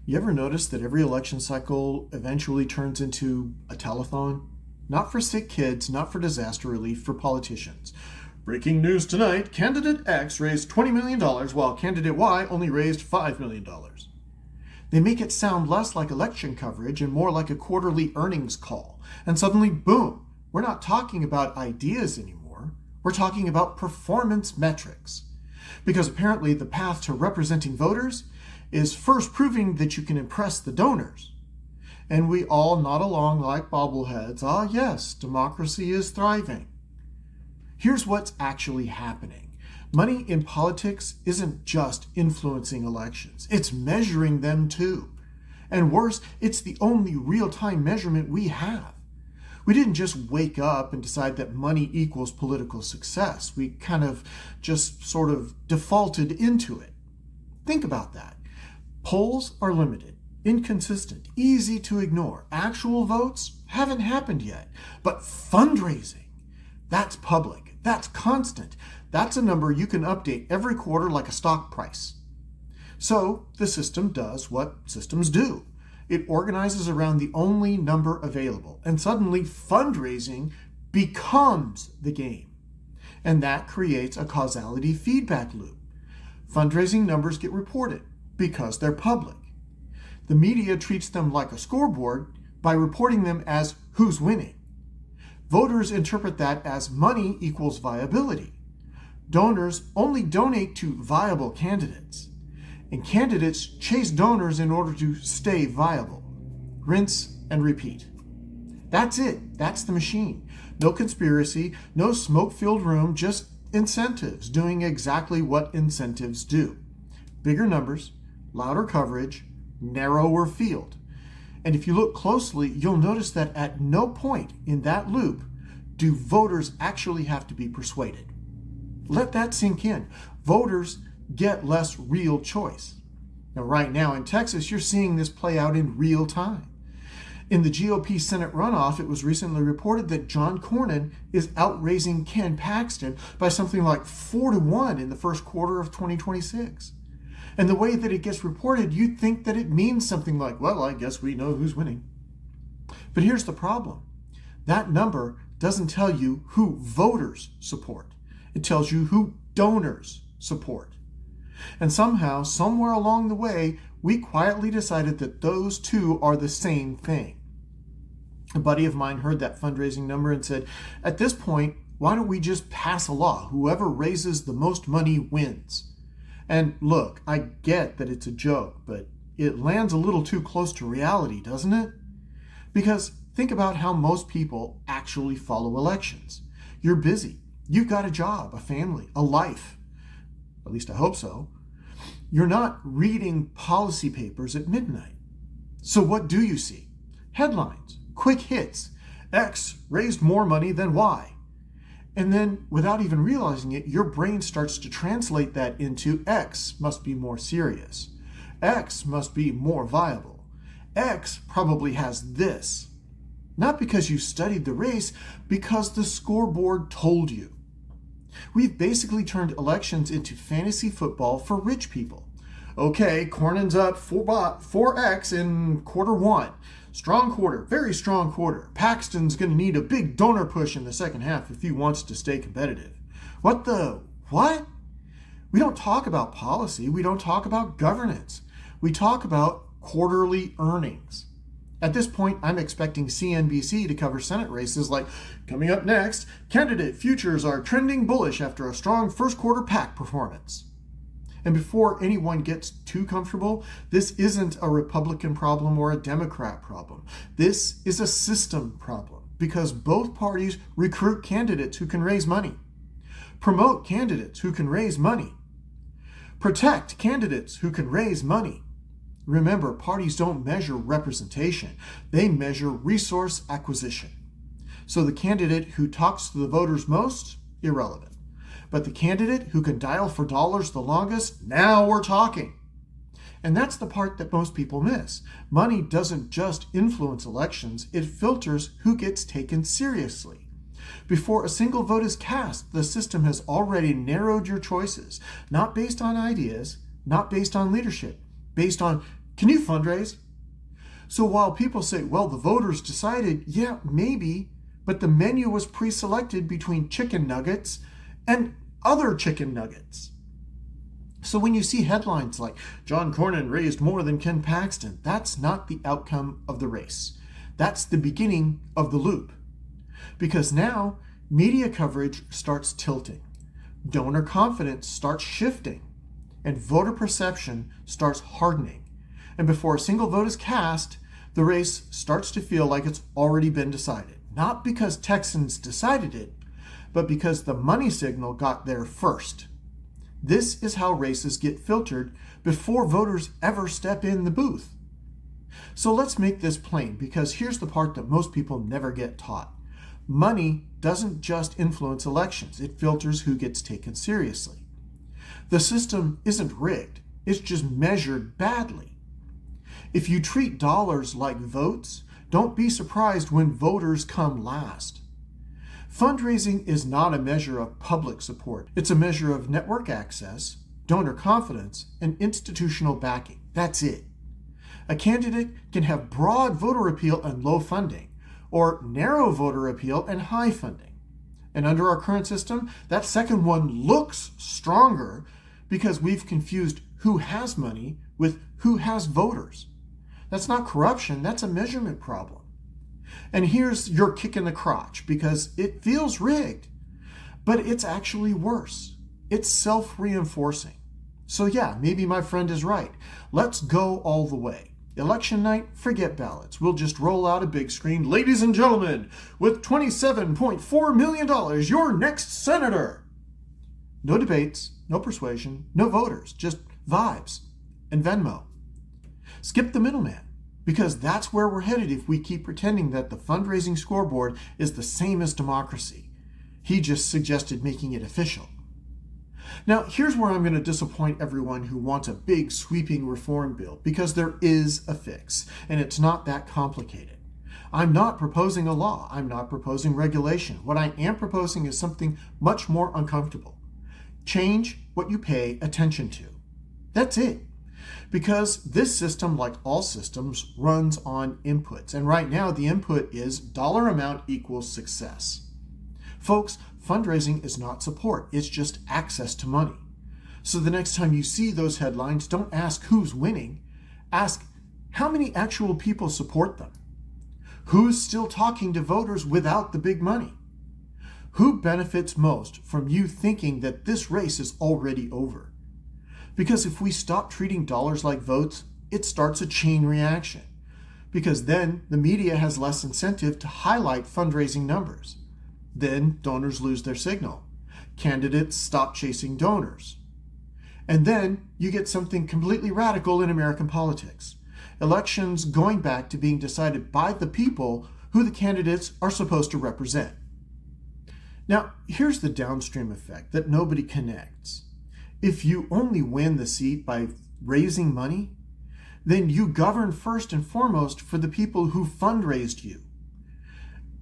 You ever notice that every election cycle eventually turns into a telethon? Not for sick kids, not for disaster relief, for politicians. Breaking news tonight, candidate X raised $20 million while candidate Y only raised $5 million. They make it sound less like election coverage and more like a quarterly earnings call. And suddenly, boom, we're not talking about ideas anymore. We're talking about performance metrics. Because apparently the path to representing voters is first proving that you can impress the donors. And we all nod along like bobbleheads. Ah, yes, democracy is thriving. Here's what's actually happening. Money in politics isn't just influencing elections. It's measuring them too. And worse, it's the only real-time measurement we have. We didn't just wake up and decide that money equals political success. We kind of just sort of defaulted into it. Think about that. Polls are limited, inconsistent, easy to ignore. Actual votes haven't happened yet. But fundraising, that's public, that's constant. That's a number you can update every quarter like a stock price. So the system does what systems do. It organizes around the only number available, and suddenly fundraising becomes the game. And that creates a causality feedback loop. Fundraising numbers get reported because they're public. The media treats them like a scoreboard by reporting them as who's winning. Voters interpret that as money equals viability. Donors only donate to viable candidates, and candidates chase donors in order to stay viable. Rinse and repeat. That's it. That's the machine. No conspiracy, no smoke-filled room, just incentives doing exactly what incentives do. Bigger numbers, louder coverage, narrower field. And if you look closely, you'll notice that at no point in that loop do voters actually have to be persuaded. Let that sink in. Voters get less real choice. Now, right now in Texas, you're seeing this play out in real time. In the GOP Senate runoff, it was recently reported that John Cornyn is outraising Ken Paxton by something like 4-1 in the first quarter of 2026. And the way that it gets reported, you'd think that it means something like, well, I guess we know who's winning. But here's the problem. That number doesn't tell you who voters support. It tells you who donors support. And somehow, somewhere along the way, we quietly decided that those two are the same thing. A buddy of mine heard that fundraising number and said, at this point, why don't we just pass a law? Whoever raises the most money wins. And look, I get that it's a joke, but it lands a little too close to reality, doesn't it? Because think about how most people actually follow elections. You're busy. You've got a job, a family, a life. At least I hope so. You're not reading policy papers at midnight. So what do you see? Headlines, quick hits. X raised more money than Y. And then, without even realizing it, your brain starts to translate that into X must be more serious. X must be more viable. X probably has this. Not because you studied the race, because the scoreboard told you. We've basically turned elections into fantasy football for rich people. Okay, Cornyn's up 4x in quarter one. Strong quarter, very strong quarter. Paxton's going to need a big donor push in the second half if he wants to stay competitive. What? We don't talk about policy. We don't talk about governance. We talk about quarterly earnings. At this point, I'm expecting CNBC to cover Senate races like, coming up next, candidate futures are trending bullish after a strong first quarter PAC performance. And before anyone gets too comfortable, this isn't a Republican problem or a Democrat problem. This is a system problem because both parties recruit candidates who can raise money, promote candidates who can raise money, protect candidates who can raise money. Remember, parties don't measure representation. They measure resource acquisition. So the candidate who talks to the voters most, irrelevant. But the candidate who can dial for dollars the longest, now we're talking. And that's the part that most people miss. Money doesn't just influence elections, it filters who gets taken seriously. Before a single vote is cast, the system has already narrowed your choices, not based on ideas, not based on leadership, based on Can you fundraise? So while people say, well, the voters decided, yeah, maybe, but the menu was pre-selected between chicken nuggets and other chicken nuggets. So when you see headlines like, John Cornyn raised more than Ken Paxton, that's not the outcome of the race. That's the beginning of the loop. Because now, media coverage starts tilting. Donor confidence starts shifting. And voter perception starts hardening. And before a single vote is cast, the race starts to feel like it's already been decided. Not because Texans decided it, but because the money signal got there first. This is how races get filtered before voters ever step in the booth. So let's make this plain, because here's the part that most people never get taught. Money doesn't just influence elections, it filters who gets taken seriously. The system isn't rigged, it's just measured badly. If you treat dollars like votes, don't be surprised when voters come last. Fundraising is not a measure of public support. It's a measure of network access, donor confidence, and institutional backing. That's it. A candidate can have broad voter appeal and low funding, or narrow voter appeal and high funding. And under our current system, that second one looks stronger because we've confused who has money with who has voters. That's not corruption, that's a measurement problem. And here's your kick in the crotch, because it feels rigged, but it's actually worse. It's self-reinforcing. So yeah, maybe my friend is right. Let's go all the way. Election night, forget ballots. We'll just roll out a big screen. Ladies and gentlemen, with $27.4 million, your next senator. No debates, no persuasion, no voters, just vibes and Venmo. Skip the middleman, because that's where we're headed if we keep pretending that the fundraising scoreboard is the same as democracy. He just suggested making it official. Now, here's where I'm going to disappoint everyone who wants a big sweeping reform bill, because there is a fix, and it's not that complicated. I'm not proposing a law. I'm not proposing regulation. What I am proposing is something much more uncomfortable. Change what you pay attention to. That's it. Because this system, like all systems, runs on inputs. And right now, the input is dollar amount equals success. Folks, fundraising is not support. It's just access to money. So the next time you see those headlines, don't ask who's winning. Ask how many actual people support them. Who's still talking to voters without the big money? Who benefits most from you thinking that this race is already over? Because if we stop treating dollars like votes, it starts a chain reaction. Because then the media has less incentive to highlight fundraising numbers. Then donors lose their signal. Candidates stop chasing donors. And then you get something completely radical in American politics. Elections going back to being decided by the people who the candidates are supposed to represent. Now, here's the downstream effect that nobody connects. If you only win the seat by raising money, then you govern first and foremost for the people who fundraised you.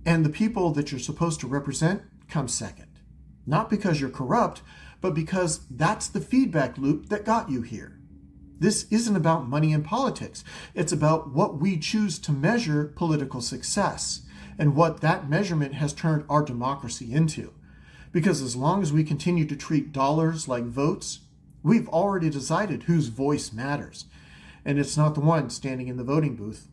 And the people that you're supposed to represent come second. Not because you're corrupt, but because that's the feedback loop that got you here. This isn't about money in politics. It's about what we choose to measure political success and what that measurement has turned our democracy into. Because as long as we continue to treat dollars like votes, we've already decided whose voice matters. And it's not the one standing in the voting booth.